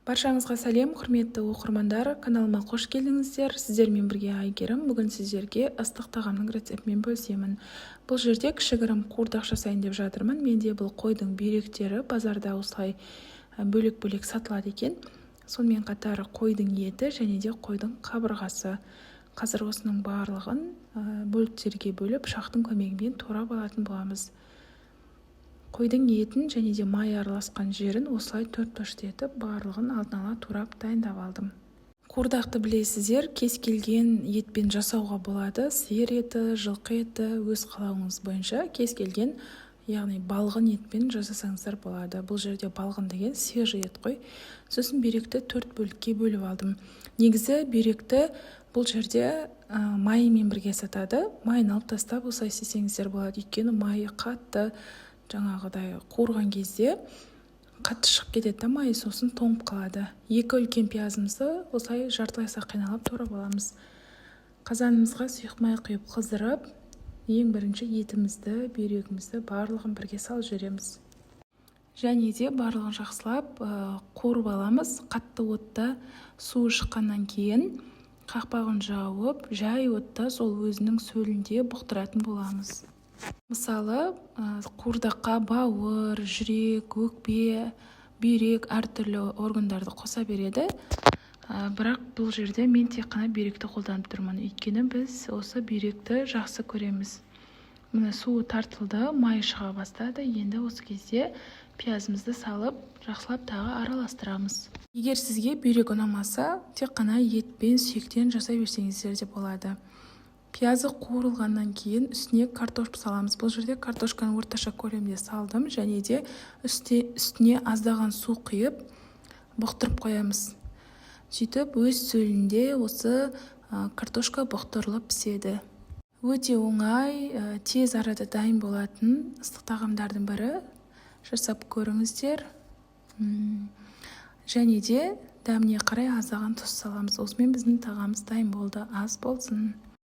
Баршаңызға сәлем, құрметті оқырмандар, каналыма қош келдіңіздер. Сіздермен бірге Айгерім. Бүгін сіздерге ыстық тағамның рецептімен бөлісемін. Бұл жерде кішігірім қуырдақ жасайын деп жатырмын. Менде бұл қойдың бүйректері базарда осылай бөлек-бөлек сатылады екен. Сонымен қатар қойдың еті және де қойдың қабырғасы. Қазір осының барлығын бөліктерге бөліп пышақтың көмегімен турап алатын боламыз. Қойдың етін және де май араласқан жерін осылай төрт бөлшекке етіп, барлығын алдын ала турап дайындап алдым. Қуырдақты білесіздер, кез келген етпен жасауға болады. Сиыр еті, жылқы еті, өз қалауыңыз бойынша кез келген, яғни балғын етпен жасасаңыздар болады. Бұл жерде балғын деген свежий ет қой. Сосын бүйректі төрт бөлікке бөліп алдым. Негізі бүйректі бұл жерде майымен бірге сатады. Майын алып тастап осылай істесеңіздер болады. Өйткені майы қатты, жаңағыдай қуырған кезде қатты шығып кетеді, майы сосын тоңып қалады. 2 үлкен пиязымызды осылай жартылай қиналып турап аламыз. Қазанымызға сұйық май құйып қыздырып, ең бірінші етімізді, бүйрегімізді барлығын бірге салып жібереміз. Және де барлығын жақсылап қуырып аламыз. Қатты отта суы шыққаннан кейін қақпағын жауып, жай отта сол өзінің сөлінде бұқтыратын боламыз. Мысалы, қуырдаққа бауыр, жүрек, өкпе, бүйрек әртүрлі органдарды қоса береді. Бірақ бұл жерде мен тек қана бүйректі қолданып тұрмын. Өйткені біз осы бүйректі жақсы көреміз. Міне суы тартылды, май шыға бастады. Енді осы кезде пиязымызды салып, жақсылап тағы араластырамыз. Егер сізге бүйрек ұнамаса, тек қана етпен, сүйектен жасай берсеңіздер де болады. Пиязы қуырылғаннан кейін үстіне картоп саламыз. Бұл жерде картошканы орташа көлемде салдым, және де үстіне аздаған су құйып бұқтырып қоямыз. Сөйтіп өз сөлінде осы картошка бұқтырылып піседі. Өте оңай, тез арада дайын болатын ыстық тағамдардың бірі. Жасап көріңіздер. Және де дәміне қарай аздаған тұз саламыз. Осымен біздің тағамымыз дайын болды. Ас болсын.